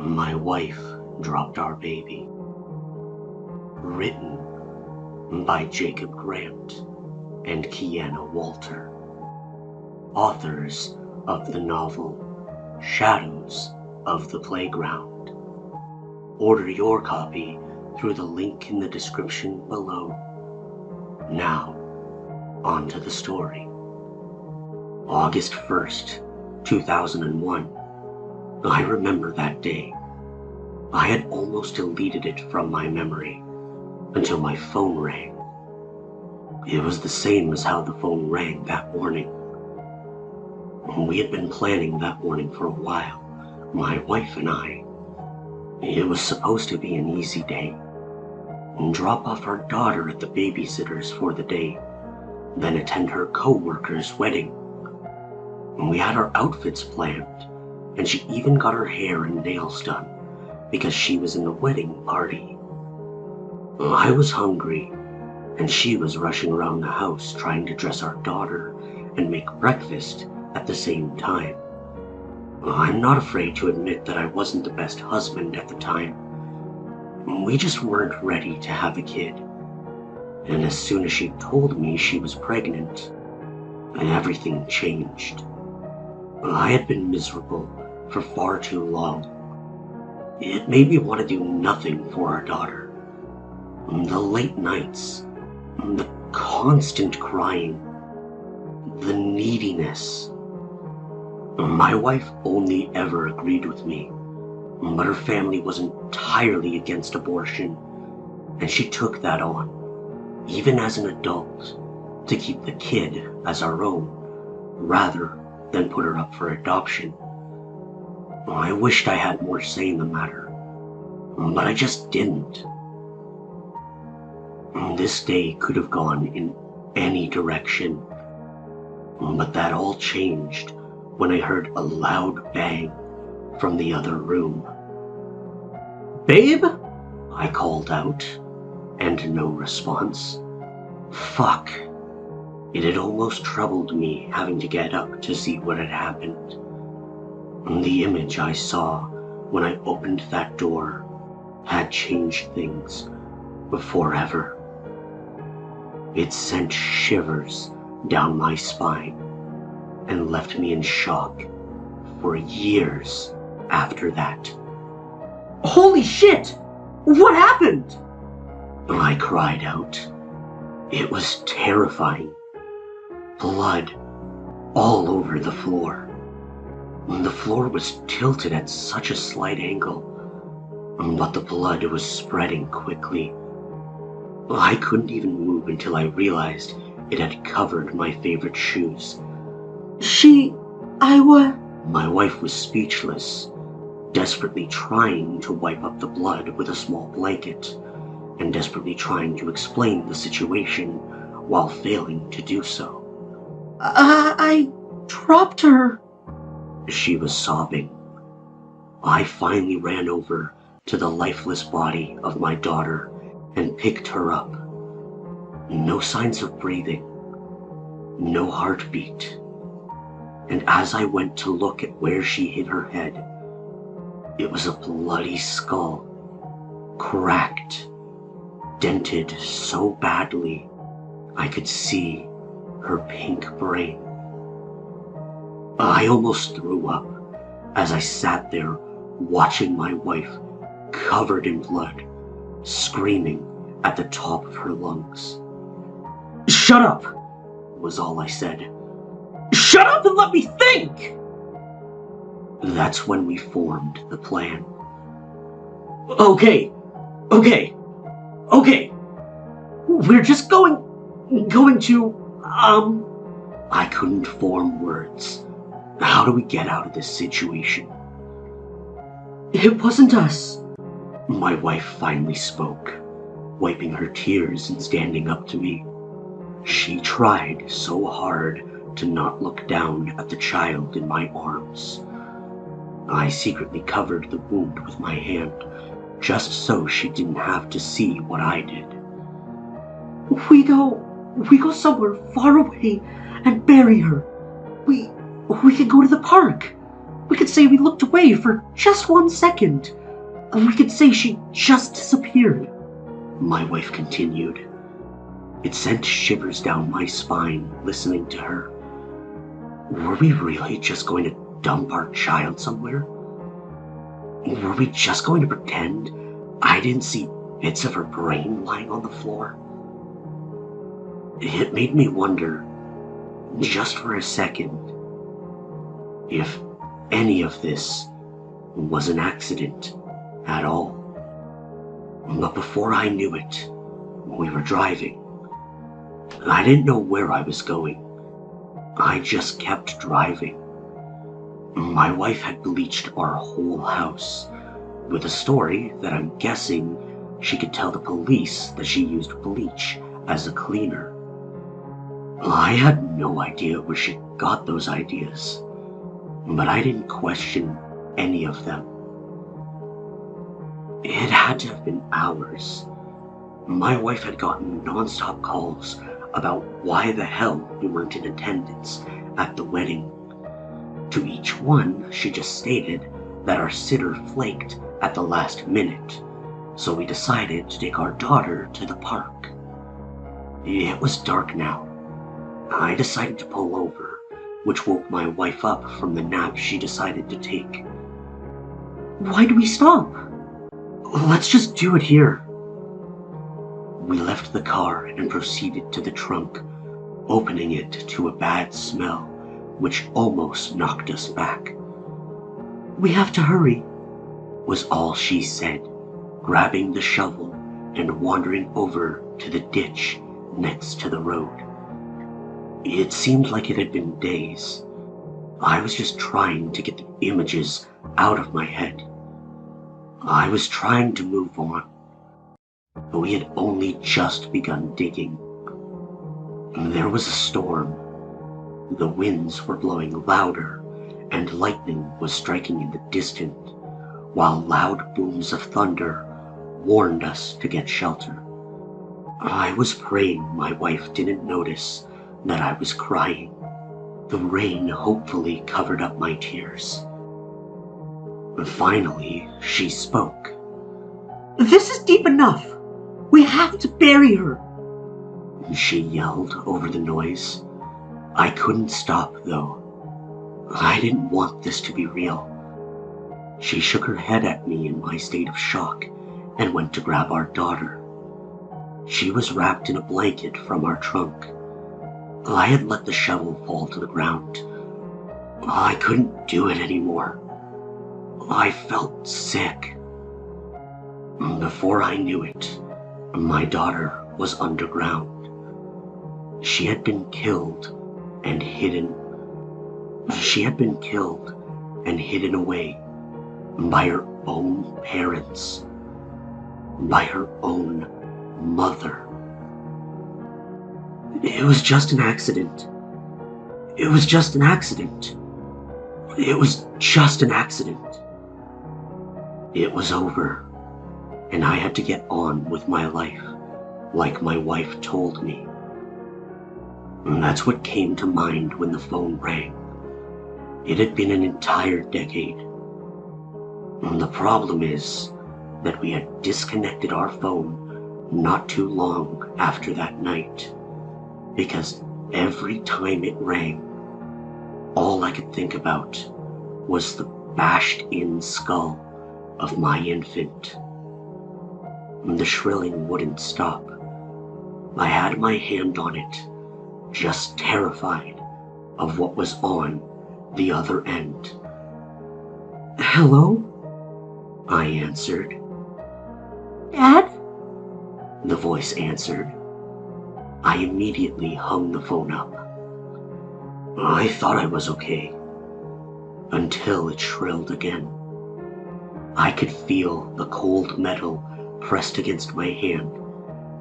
My wife dropped our baby. Written by Jacob Grant and Kiana Walter, authors of the novel Shadows of the Playground. Order your copy through the link in the description below. Now, on to the story. August 1st, 2001. I remember that day. I had almost deleted it from my memory until my phone rang. It was the same as how the phone rang that morning. We had been planning that morning for a while, my wife and I. It was supposed to be an easy day. Drop off our daughter at the babysitter's for the day, then attend her co-worker's wedding. We had our outfits planned, and she even got her hair and nails done because she was in the wedding party. I was hungry, and she was rushing around the house trying to dress our daughter and make breakfast at the same time. I'm not afraid to admit that I wasn't the best husband at the time. We just weren't ready to have a kid. And as soon as she told me she was pregnant, everything changed. I had been miserable for far too long. It made me want to do nothing for our daughter. The late nights, the constant crying, the neediness. My wife only ever agreed with me, but her family was entirely against abortion, and she took that on, even as an adult, to keep the kid as our own, rather than put her up for adoption. I wished I had more say in the matter, but I just didn't. This day could have gone in any direction, but that all changed when I heard a loud bang from the other room. "Babe?" I called out, and no response. Fuck. It had almost troubled me having to get up to see what had happened. The image I saw when I opened that door had changed things forever. It sent shivers down my spine and left me in shock for years after that. "Holy shit! What happened?" I cried out. It was terrifying. Blood all over the floor. The floor was tilted at such a slight angle, but the blood was spreading quickly. I couldn't even move until I realized it had covered my favorite shoes. My wife was speechless, desperately trying to wipe up the blood with a small blanket, and desperately trying to explain the situation while failing to do so. I dropped her," she was sobbing. I finally ran over to the lifeless body of my daughter and picked her up. No signs of breathing, no heartbeat. And as I went to look at where she hit her head, it was a bloody skull, cracked, dented so badly I could see her pink brain. I almost threw up as I sat there watching my wife covered in blood, screaming at the top of her lungs. "Shut up!" was all I said. "Shut up and let me think!" That's when we formed the plan. Okay. We're just going to, I couldn't form words. How do we get out of this situation? "It wasn't us," my wife finally spoke, wiping her tears and standing up to me. She tried so hard to not look down at the child in my arms. I secretly covered the wound with my hand, just so she didn't have to see what I did. We go somewhere far away and bury her. We can go to the park. We could say we looked away for just 1 second. We could say she just disappeared," my wife continued. It sent shivers down my spine listening to her. Were we really just going to dump our child somewhere? Were we just going to pretend I didn't see bits of her brain lying on the floor? It made me wonder, just for a second, if any of this was an accident at all. But before I knew it, we were driving. I didn't know where I was going. I just kept driving. My wife had bleached our whole house with a story that I'm guessing she could tell the police that she used bleach as a cleaner. I had no idea where she got those ideas, but I didn't question any of them. It had to have been hours. My wife had gotten non-stop calls about why the hell we weren't in attendance at the wedding. To each one, she just stated that our sitter flaked at the last minute, so we decided to take our daughter to the park. It was dark now. I decided to pull over, which woke my wife up from the nap she decided to take. "Why do we stop? Let's just do it here." We left the car and proceeded to the trunk, opening it to a bad smell, which almost knocked us back. "We have to hurry," was all she said, grabbing the shovel and wandering over to the ditch next to the road. It seemed like it had been days. I was just trying to get the images out of my head. I was trying to move on, but we had only just begun digging. There was a storm. The winds were blowing louder, and lightning was striking in the distance, while loud booms of thunder warned us to get shelter. I was praying my wife didn't notice that I was crying. The rain hopefully covered up my tears. Finally, she spoke. "This is deep enough. We have to bury her," she yelled over the noise. I couldn't stop, though. I didn't want this to be real. She shook her head at me in my state of shock and went to grab our daughter. She was wrapped in a blanket from our trunk. I had let the shovel fall to the ground. I couldn't do it anymore. I felt sick. Before I knew it, my daughter was underground. She had been killed and hidden. She had been killed and hidden away by her own parents, by her own mother. It was just an accident. It was just an accident. It was just an accident. It was over, and I had to get on with my life, like my wife told me. And that's what came to mind when the phone rang. It had been an entire decade. And the problem is that we had disconnected our phone not too long after that night, because every time it rang, all I could think about was the bashed-in skull of my infant. And the shrilling wouldn't stop. I had my hand on it, just terrified of what was on the other end. "Hello?" I answered. "Dad?" the voice answered. I immediately hung the phone up. I thought I was okay, until it shrilled again. I could feel the cold metal pressed against my hand,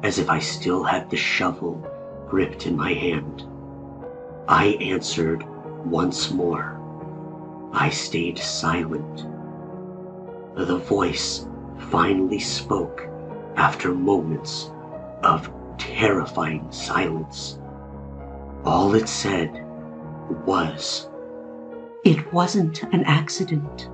as if I still had the shovel gripped in my hand. I answered once more. I stayed silent. The voice finally spoke after moments of terrifying silence. All it said was, It wasn't an accident.